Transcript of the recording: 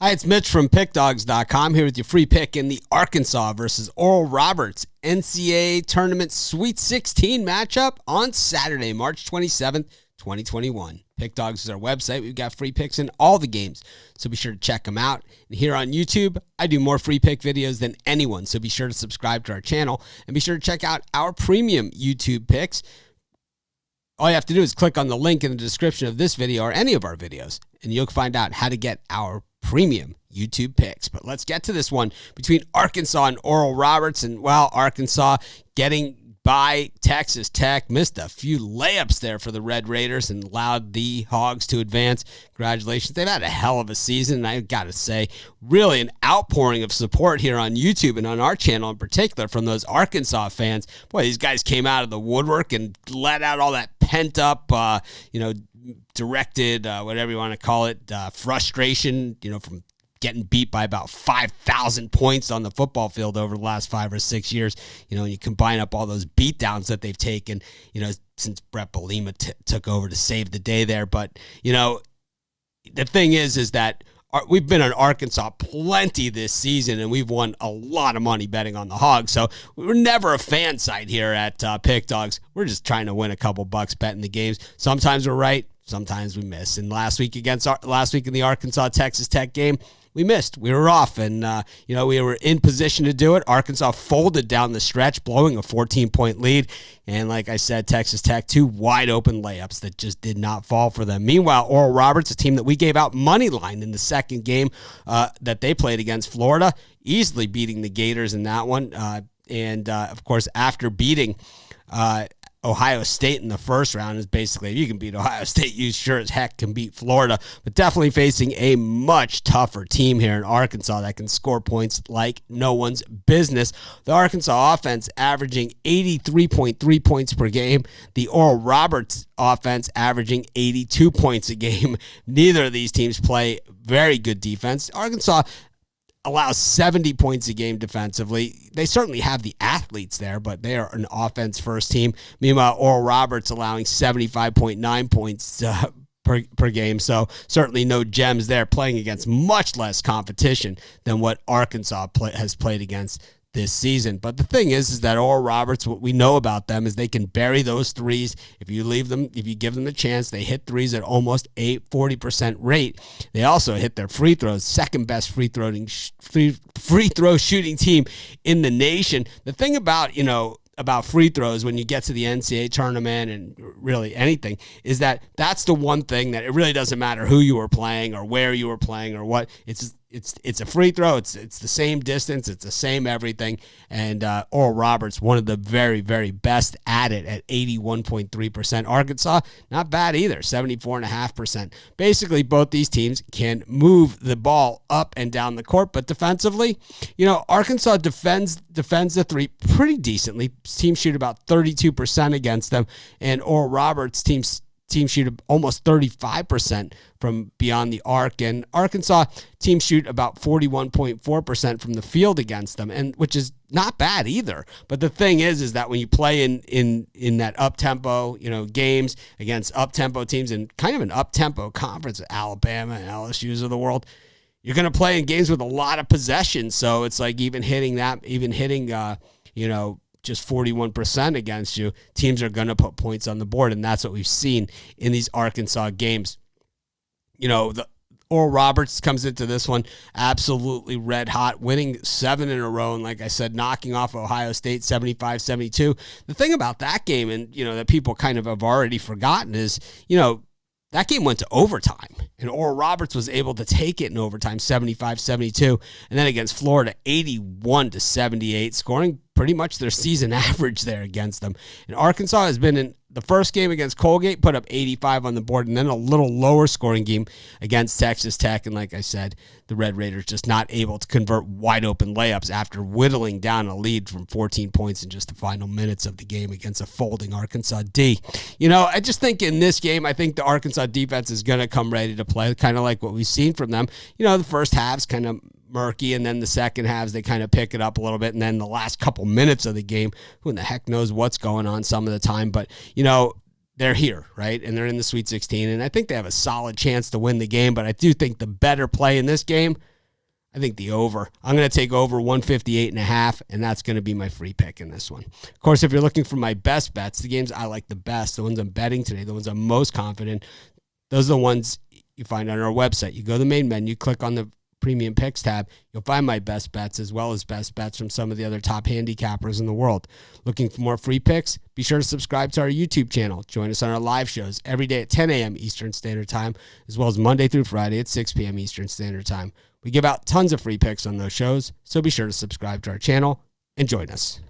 Hi, it's Mitch from PickDawgz.com here with your free pick in the Arkansas versus Oral Roberts NCAA Tournament Sweet 16 matchup on Saturday, March 27th, 2021. Pick Dawgz is our website. We've got free picks in all the games, so be sure to check them out. And here on YouTube, I do more free pick videos than anyone, so be sure to subscribe to our channel and be sure to check out our premium YouTube picks. All you have to do is click on the link in the description of this video or any of our videos, and you'll find out how to get our premium YouTube picks. But let's get to this one between Arkansas and Oral Roberts. And, well, Arkansas getting by Texas Tech. Missed a few layups there for the Red Raiders and allowed the Hogs to advance. Congratulations. They've had a hell of a season, and I've got to say, really an outpouring of support here on YouTube and on our channel in particular from those Arkansas fans. Boy, these guys came out of the woodwork and let out all that pent-up, directed, whatever you want to call it, frustration, from getting beat by about 5,000 points on the football field over the last 5 or 6 years. You combine up all those beatdowns that they've taken, since Brett Bielema took over to save the day there. But, the thing is that we've been on Arkansas plenty this season, and we've won a lot of money betting on the Hogs. So we're never a fan site here at Pick Dawgz. We're just trying to win a couple bucks betting the games. Sometimes we're right, sometimes we miss. And last week in the Arkansas-Texas Tech game, we missed. We were off, and, we were in position to do it. Arkansas folded down the stretch, blowing a 14-point lead. And like I said, Texas Tech, 2 wide-open layups that just did not fall for them. Meanwhile, Oral Roberts, a team that we gave out money line in the second game that they played against Florida, easily beating the Gators in that one. Of course, after beating Ohio State in the first round, is basically, if you can beat Ohio State, you sure as heck can beat Florida, but definitely facing a much tougher team here in Arkansas that can score points like no one's business. The Arkansas offense averaging 83.3 points per game. The Oral Roberts offense averaging 82 points a game. Neither of these teams play very good defense. Arkansas allows 70 points a game defensively. They certainly have the athletes there, but they are an offense-first team. Meanwhile, Oral Roberts allowing 75.9 points per game, so certainly no gems there, playing against much less competition than what Arkansas has played against this season. But the thing is that Oral Roberts, what we know about them is they can bury those threes. If you give them the chance, they hit threes at almost a 40% rate. They also hit their free throws, second best free throw shooting team in the nation. The thing about free throws when you get to the NCAA tournament and really anything is that that's the one thing that it really doesn't matter who you were playing or where you were playing or what. It's a free throw. It's the same distance. It's the same everything. And Oral Roberts, one of the very, very best at it at 81.3%. Arkansas, not bad either, 74.5%. Basically, both these teams can move the ball up and down the court, but defensively, Arkansas defends the three pretty decently. Teams shoot about 32% against them, and Oral Roberts teams shoot almost 35% from beyond the arc, and Arkansas teams shoot about 41.4% from the field against them, and which is not bad either. But the thing is that when you play in that up-tempo, games against up-tempo teams and kind of an up-tempo conference, Alabama and LSU's of the world, you're going to play in games with a lot of possession. So it's like even hitting just 41% against you, teams are going to put points on the board, and that's what we've seen in these Arkansas games. The Oral Roberts comes into this one absolutely red hot, winning 7 in a row, and like I said, knocking off Ohio State 75-72. The thing about that game, and that people kind of have already forgotten, is that game went to overtime, and Oral Roberts was able to take it in overtime, 75-72, and then against Florida, 81-78, scoring pretty much their season average there against them. And Arkansas has been in the first game against Colgate, put up 85 on the board, and then a little lower scoring game against Texas Tech. And like I said, the Red Raiders just not able to convert wide open layups after whittling down a lead from 14 points in just the final minutes of the game against a folding Arkansas D. I just think in this game, I think the Arkansas defense is going to come ready to play, kind of like what we've seen from them. The first half's kind of murky, and then the second halves they kind of pick it up a little bit, and then the last couple minutes of the game, who in the heck knows what's going on some of the time, but they're here, right? And they're in the Sweet 16, and I think they have a solid chance to win the game, but I do think the better play in this game I think the over. I'm going to take over 158.5, and that's going to be my free pick in this one. Of course, if you're looking for my best bets, the games I like the best, the ones I'm betting today, the ones I'm most confident, those are the ones you find on our website. You go to the main menu, click on the Premium Picks tab, you'll find my best bets as well as best bets from some of the other top handicappers in the world. Looking for more free picks? Be sure to subscribe to our YouTube channel. Join us on our live shows every day at 10 a.m. Eastern Standard Time, as well as Monday through Friday at 6 p.m. Eastern Standard Time. We give out tons of free picks on those shows, so be sure to subscribe to our channel and join us.